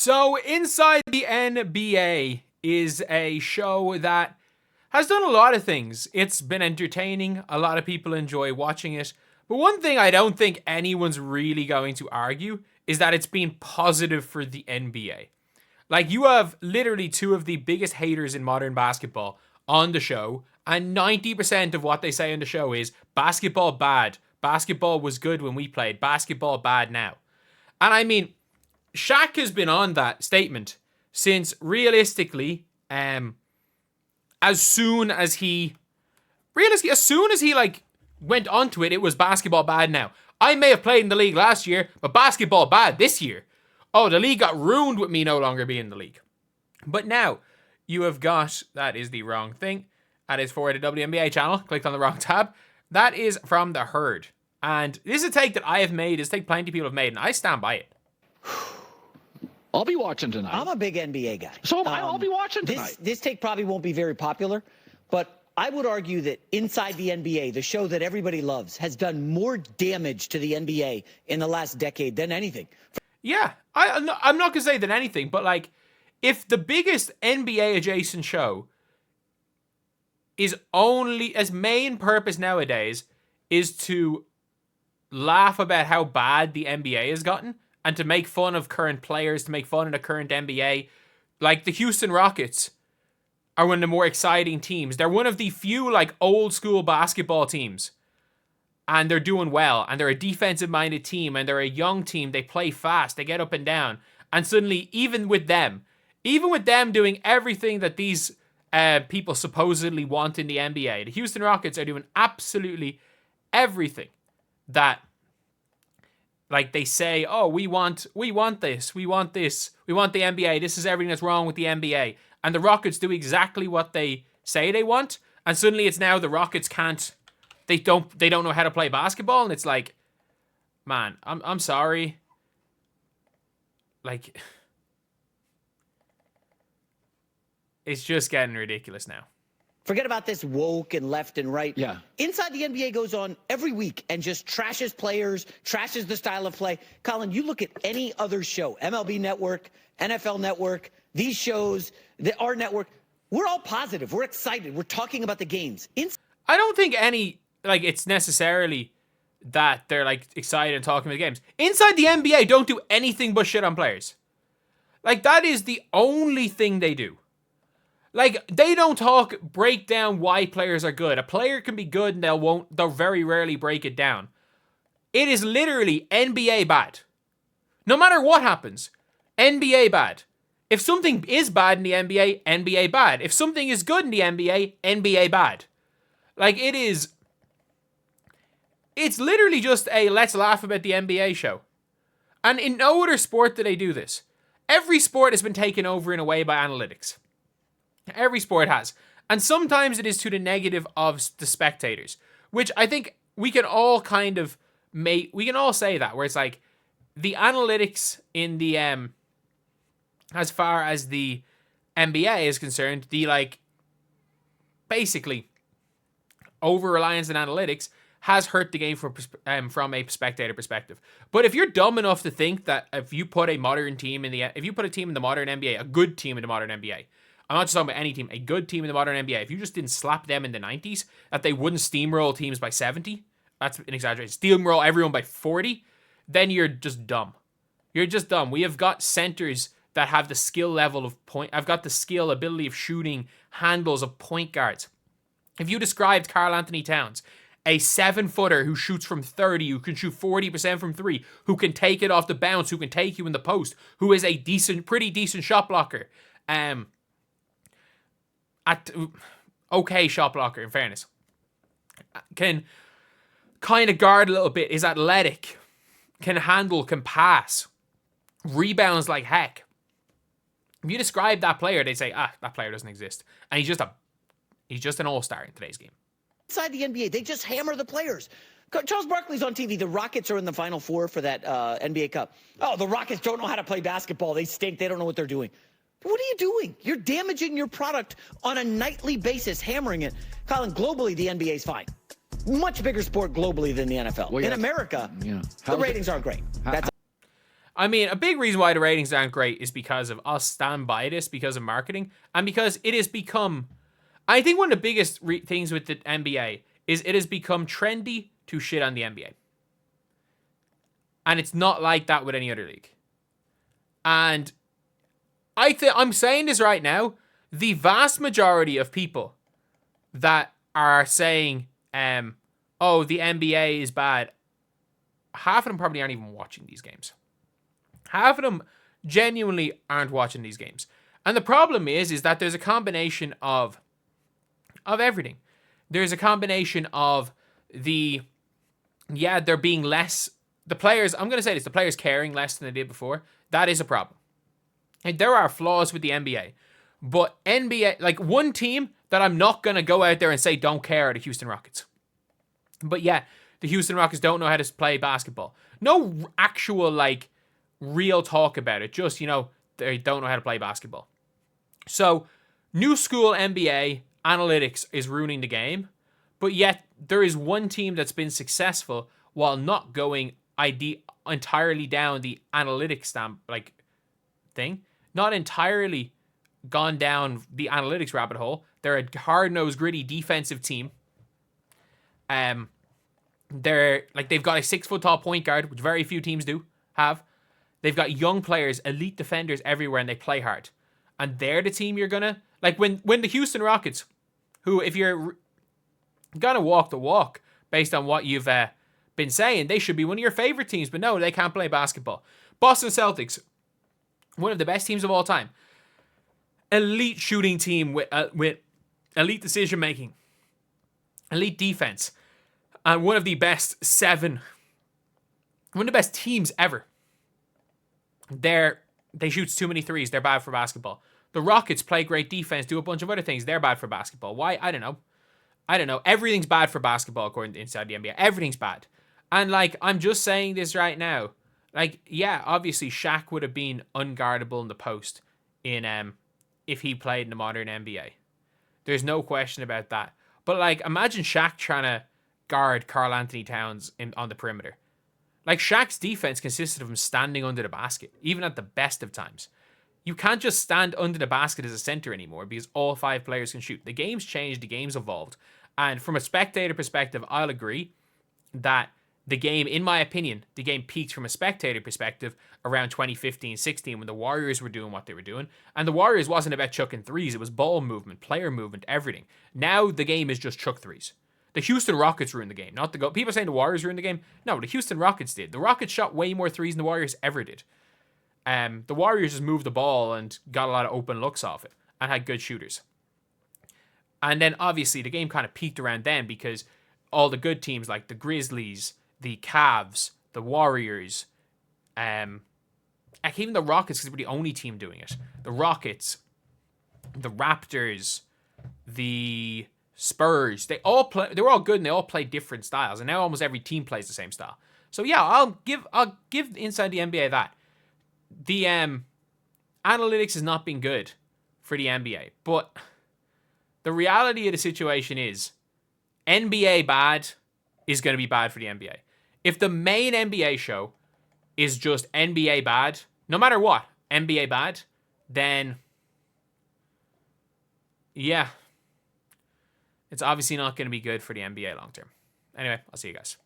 So, Inside the NBA is a show that has done a lot of things. It's been entertaining. A lot of people enjoy watching it. But one thing I don't think anyone's really going to argue is that it's been positive for the NBA. Like, you have literally two of the biggest haters in modern basketball on the show, and 90% of what they say on the show is basketball bad. Basketball was good when we played. Basketball bad now. And I mean, Shaq has been on that statement since realistically, as soon as he like went onto it, it was basketball bad now. I may have played in the league last year, but basketball bad this year. Oh, the league got ruined with me no longer being in the league. But now you have got, that is the wrong thing. That is for the WNBA channel. Clicked on the wrong tab. That is from The Herd. And this is a take that I have made. It's a take plenty of people have made, and I stand by it. I'll be watching tonight. I'm a big NBA guy. So I'll be watching tonight. This take probably won't be very popular, but I would argue that Inside the NBA, the show that everybody loves, has done more damage to the NBA in the last decade than anything. Yeah, I'm not going to say than anything, but like, if the biggest NBA adjacent show is only, as main purpose nowadays is to laugh about how bad the NBA has gotten, and to make fun of current players, to make fun of the current NBA. Like, the Houston Rockets are one of the more exciting teams. They're one of the few, like, old school basketball teams. And they're doing well. And they're a defensive-minded team. And they're a young team. They play fast. They get up and down. And suddenly, even with them doing everything that these people supposedly want in the NBA, the Houston Rockets are doing absolutely everything that, like, they say, oh, we want this, we want the NBA, this is everything that's wrong with the NBA. And the Rockets do exactly what they say they want, and suddenly it's now the Rockets can't, they don't know how to play basketball, and it's like, man, I'm sorry. Like, it's just getting ridiculous now. Forget about this woke and left and right. Yeah. Inside the NBA goes on every week and just trashes players, trashes the style of play. Colin, you look at any other show, MLB Network, NFL Network, these shows, our network, we're all positive. We're excited. We're talking about the games. I don't think it's necessarily that they're, like, excited and talking about the games. Inside the NBA don't do anything but shit on players. Like, that is the only thing they do. Like, they don't break down why players are good. A player can be good and they'll very rarely break it down. It is literally NBA bad. No matter what happens, NBA bad. If something is bad in the NBA, NBA bad. If something is good in the NBA, NBA bad. Like, it's literally just a let's laugh about the NBA show. And in no other sport do they do this. Every sport has been taken over in a way by analytics. Every sport has. And sometimes it is to the negative of the spectators, which I think we can all kind of we can all say that, where it's like the analytics in the, as far as the NBA is concerned, the, like, basically over-reliance on analytics has hurt the game from a spectator perspective. But if you're dumb enough to think that if you put a team in the modern NBA, a good team in the modern NBA, I'm not just talking about any team, a good team in the modern NBA, if you just didn't slap them in the 90s, that they wouldn't steamroll teams by 70, that's an exaggeration, steamroll everyone by 40, then you're just dumb. You're just dumb. We have got centers that have the skill level of I've got the skill, ability of shooting handles of point guards. If you described Karl Anthony Towns, a 7-footer who shoots from 30, who can shoot 40% from 3, who can take it off the bounce, who can take you in the post, who is a pretty decent shot blocker, okay shot blocker, in fairness, can kind of guard a little bit, is athletic, can handle, can pass, rebounds like heck. If you describe that player, they'd say, that player doesn't exist. And he's just an all-star in today's game. Inside the NBA, they just hammer the players. Charles Barkley's on TV. The Rockets are in the Final Four for that NBA Cup. Oh, the Rockets don't know how to play basketball. They stink. They don't know what they're doing. What are you doing? You're damaging your product on a nightly basis, hammering it. Colin, globally, the NBA is fine. Much bigger sport globally than the NFL. Well, in America, the ratings aren't great. I mean, a big reason why the ratings aren't great is because of us stand by this, because of marketing, and because it has become... I think one of the biggest things with the NBA is it has become trendy to shit on the NBA. And it's not like that with any other league. And I'm saying this right now, the vast majority of people that are saying, oh, the NBA is bad, half of them probably aren't even watching these games. Half of them genuinely aren't watching these games. And the problem is that there's a combination of everything. There's a combination of there being less, the players, I'm going to say this, the players caring less than they did before. That is a problem. And there are flaws with the NBA. But NBA, like one team that I'm not going to go out there and say don't care are the Houston Rockets. But yeah, the Houston Rockets don't know how to play basketball. No actual, like, real talk about it. Just, they don't know how to play basketball. So, new school NBA analytics is ruining the game. But yet, there is one team that's been successful while not going entirely down the analytics thing. Not entirely gone down the analytics rabbit hole. They're a hard-nosed, gritty defensive team. They've got a 6-foot-tall point guard, which very few teams do have. They've got young players, elite defenders everywhere, and they play hard. And they're the team you're gonna... Like, when the Houston Rockets, who, if you're gonna walk the walk, based on what you've been saying, they should be one of your favorite teams, but no, they can't play basketball. Boston Celtics, one of the best teams of all time. Elite shooting team with elite decision-making. Elite defense. And one of the best teams ever. They shoot too many threes. They're bad for basketball. The Rockets play great defense, do a bunch of other things. They're bad for basketball. Why? I don't know. Everything's bad for basketball according to Inside the NBA. Everything's bad. And, like, I'm just saying this right now. Like, yeah, obviously Shaq would have been unguardable in the post if he played in the modern NBA. There's no question about that. But, like, imagine Shaq trying to guard Karl Anthony Towns on the perimeter. Like, Shaq's defense consisted of him standing under the basket, even at the best of times. You can't just stand under the basket as a center anymore because all 5 players can shoot. The game's changed, the game's evolved. And from a spectator perspective, I'll agree that the game, in my opinion, the game peaked from a spectator perspective around 2015-16 when the Warriors were doing what they were doing. And the Warriors wasn't about chucking threes. It was ball movement, player movement, everything. Now the game is just chuck threes. The Houston Rockets ruined the game, not the go. People saying the Warriors ruined the game. No, the Houston Rockets did. The Rockets shot way more threes than the Warriors ever did. The Warriors just moved the ball and got a lot of open looks off it and had good shooters. And then obviously the game kind of peaked around then because all the good teams like the Grizzlies, the Cavs, the Warriors, even the Rockets, because they were the only team doing it. The Rockets, the Raptors, the Spurs, they were all good and they all played different styles. And now almost every team plays the same style. So yeah, I'll give Inside the NBA that. The analytics has not been good for the NBA. But the reality of the situation is NBA bad is going to be bad for the NBA. If the main NBA show is just NBA bad, no matter what, NBA bad, then yeah, it's obviously not going to be good for the NBA long term. Anyway, I'll see you guys.